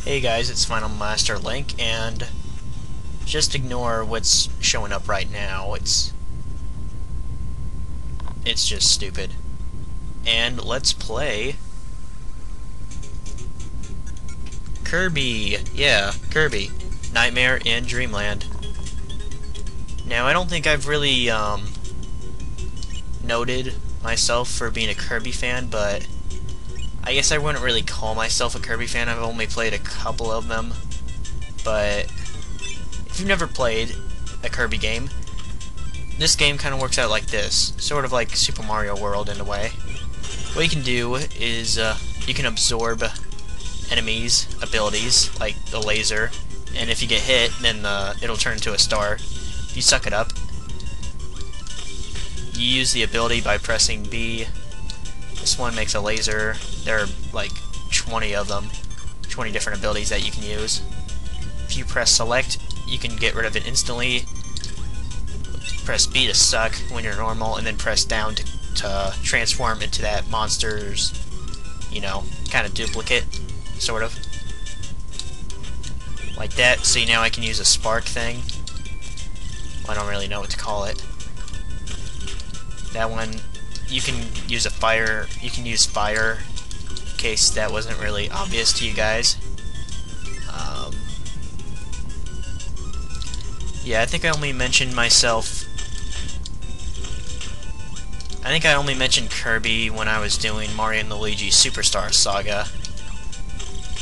Hey guys, it's finalmasterlink, and just ignore what's showing up right now. It's just stupid. And let's play Kirby. Yeah, Kirby Nightmare in Dreamland. Now, I don't think I've really noted myself for being a Kirby fan, but I guess I wouldn't really call myself a Kirby fan. I've only played a couple of them. But if you've never played a Kirby game, this game kind of works out like this. Sort of like Super Mario World in a way. What you can do is you can absorb enemies' abilities, like the laser, and if you get hit, then it'll turn into a star. If you suck it up, you use the ability by pressing B. This one makes a laser. There are like 20 of them, 20 different abilities that you can use. If you press select, you can get rid of it instantly. Press B to suck when you're normal, and then press down to transform into that monster's, you know, kind of duplicate, sort of. Like that. See, now I can use a spark thing. Well, I don't really know what to call it. That one, you can use a fire, in case that wasn't really obvious to you guys. Yeah, I think I only mentioned myself. I think I only mentioned Kirby when I was doing Mario and Luigi Superstar Saga.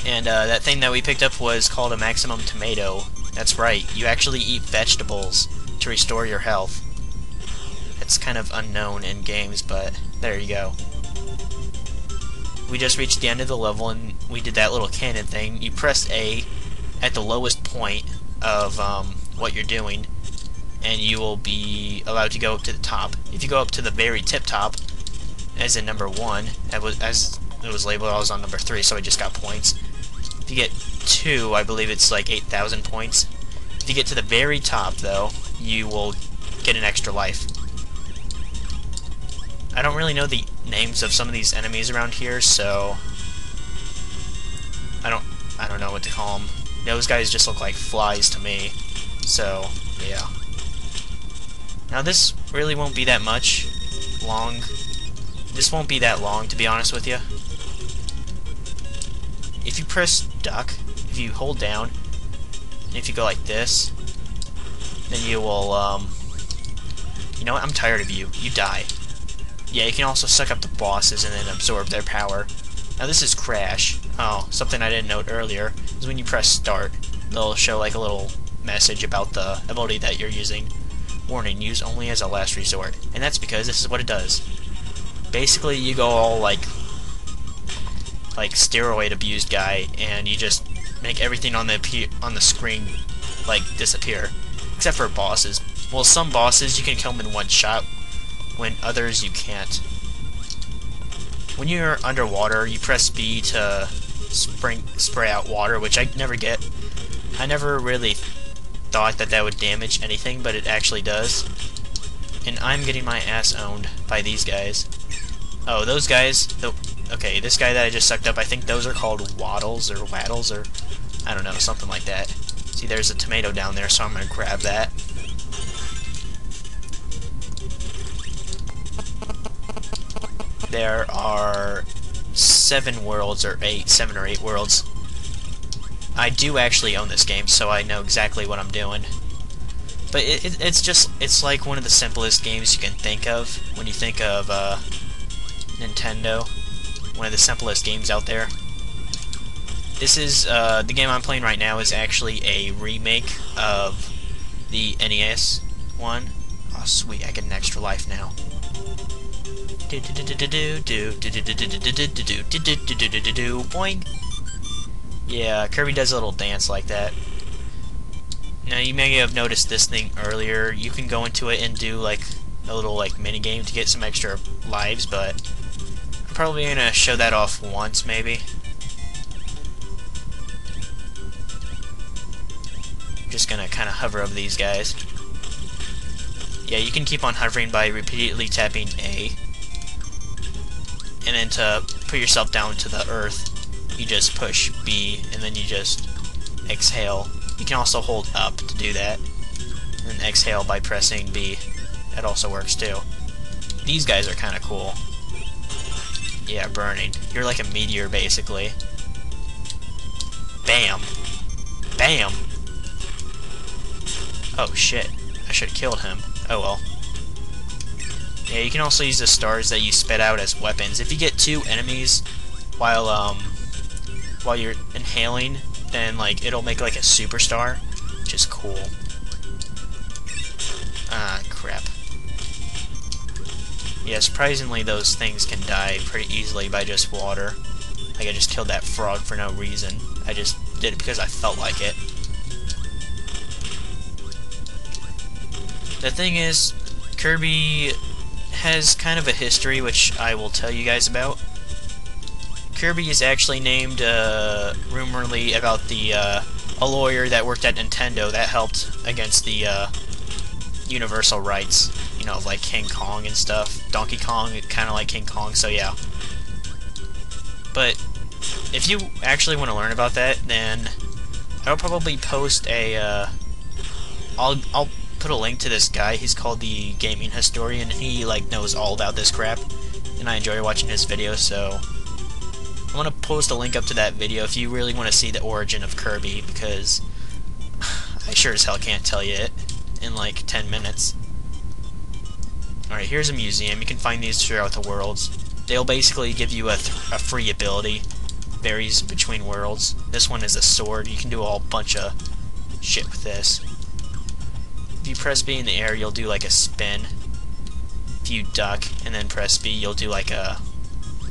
And that thing that we picked up was called a maximum tomato. That's right, you actually eat vegetables to restore your health. It's kind of unknown in games, but there you go. We just reached the end of the level, and we did that little cannon thing. You press A at the lowest point of what you're doing, and you will be allowed to go up to the top. If you go up to the very tip top, as in number 1, as it was labeled, I was on number 3, so I just got points. If you get 2, I believe it's like 8,000 points. If you get to the very top, though, you will get an extra life. I don't really know the names of some of these enemies around here, so I don't know what to call them. Those guys just look like flies to me. So, yeah. Now this really won't be that much long. This won't be that long, to be honest with you. If you press duck, if you hold down, and if you go like this, then you will, you know what, I'm tired of you. You die. Yeah, you can also suck up the bosses and then absorb their power. Now this is Crash. Oh, something I didn't note earlier is when you press start, they'll show like a little message about the ability that you're using. Warning, use only as a last resort. And that's because this is what it does. Basically, you go all like steroid abused guy, and you just make everything on the screen like disappear, except for bosses. Well, some bosses you can kill them in one shot, when others you can't. When you're underwater, you press B to spray out water, which I never get. I never really thought that would damage anything, but it actually does. And I'm getting my ass owned by these guys. Oh, those guys, okay, this guy that I just sucked up, I think those are called waddles, or I don't know, something like that. See, there's a tomato down there, so I'm gonna grab that. There are 7 or 8 worlds. I do actually own this game, so I know exactly what I'm doing. But it's like one of the simplest games you can think of when you think of Nintendo. One of the simplest games out there. This is the game I'm playing right now is actually a remake of the NES one. Oh sweet, I get an extra life now. Boing. Yeah, Kirby does a little dance like that. Now you may have noticed this thing earlier. You can go into it and do like a little like mini game to get some extra lives, but I'm probably gonna show that off once maybe. I'm just gonna kind of hover over these guys. Yeah, you can keep on hovering by repeatedly tapping A. And then to put yourself down to the earth, you just push B, and then you just exhale. You can also hold up to do that, and exhale by pressing B. That also works too. These guys are kind of cool. Yeah, burning. You're like a meteor, basically. Bam! Bam! Oh shit, I should have killed him. Oh well. Yeah, you can also use the stars that you spit out as weapons. If you get 2 enemies while you're inhaling, then like it'll make like a superstar, which is cool. Ah, crap. Yeah, surprisingly those things can die pretty easily by just water. Like I just killed that frog for no reason. I just did it because I felt like it. The thing is, Kirby has kind of a history which I will tell you guys about. Kirby is actually named, rumorly, about a lawyer that worked at Nintendo that helped against the, universal rights, you know, like King Kong and stuff. Donkey Kong, kind of like King Kong, so yeah. But if you actually want to learn about that, then I'll probably post a, I'll put a link to this guy. He's called the Gaming Historian, and he, like, knows all about this crap, and I enjoy watching his videos, so I'm gonna post a link up to that video if you really want to see the origin of Kirby, because I sure as hell can't tell you it in like 10 minutes. Alright, here's a museum. You can find these throughout the worlds. They'll basically give you a free ability. Varies between worlds. This one is a sword. You can do a whole bunch of shit with this. If you press B in the air, you'll do like a spin. If you duck and then press B, you'll do like a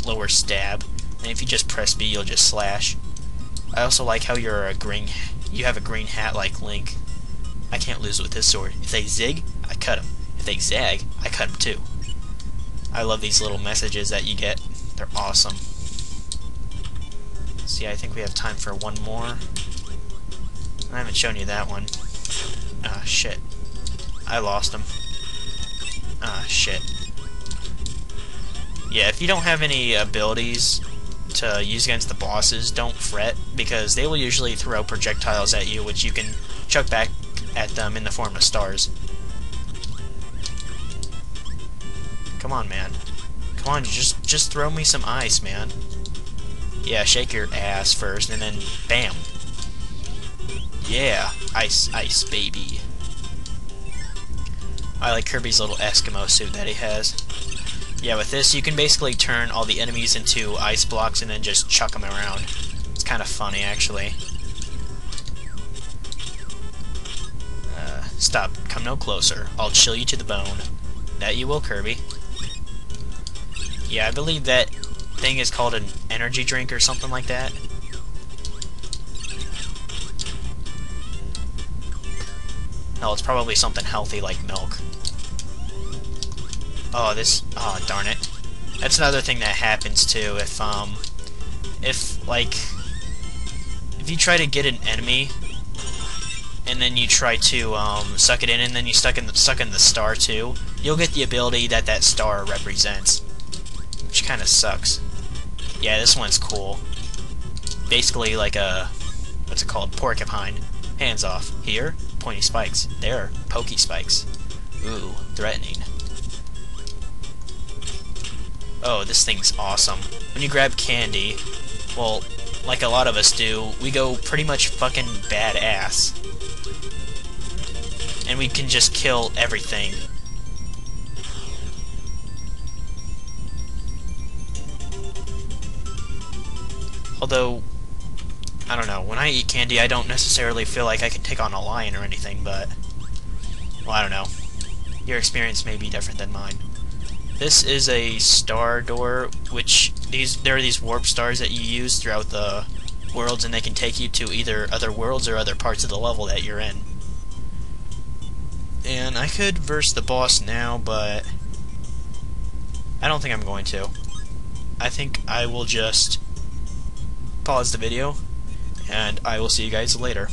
lower stab. And if you just press B, you'll just slash. I also like how you have a green hat like Link. I can't lose with this sword. If they zig, I cut them. If they zag, I cut them too. I love these little messages that you get. They're awesome. See, I think we have time for one more. I haven't shown you that one. Ah, shit. I lost him. Ah, shit. Yeah, if you don't have any abilities to use against the bosses, don't fret, because they will usually throw projectiles at you, which you can chuck back at them in the form of stars. Come on, man. Come on, just throw me some ice, man. Yeah, shake your ass first, and then bam. Yeah, ice, ice, baby. I like Kirby's little Eskimo suit that he has. Yeah, with this, you can basically turn all the enemies into ice blocks and then just chuck them around. It's kind of funny, actually. Stop. Come no closer. I'll chill you to the bone. That you will, Kirby. Yeah, I believe that thing is called an energy drink or something like that. Hell, it's probably something healthy like milk. Oh, darn it. That's another thing that happens too. If you try to get an enemy and then you try to suck it in, and then you suck in the star too, you'll get the ability that that star represents, which kind of sucks. Yeah, this one's cool. Basically like a, what's it called, porcupine. Hands off. Here, pointy spikes. There, pokey spikes. Ooh, threatening. Oh, this thing's awesome. When you grab candy, well, like a lot of us do, we go pretty much fucking badass. And we can just kill everything. Although, I don't know, when I eat candy I don't necessarily feel like I can take on a lion or anything, but, well, I don't know. Your experience may be different than mine. This is a star door, which there are these warp stars that you use throughout the worlds, and they can take you to either other worlds or other parts of the level that you're in. And I could verse the boss now, but I don't think I'm going to. I think I will just pause the video, and I will see you guys later.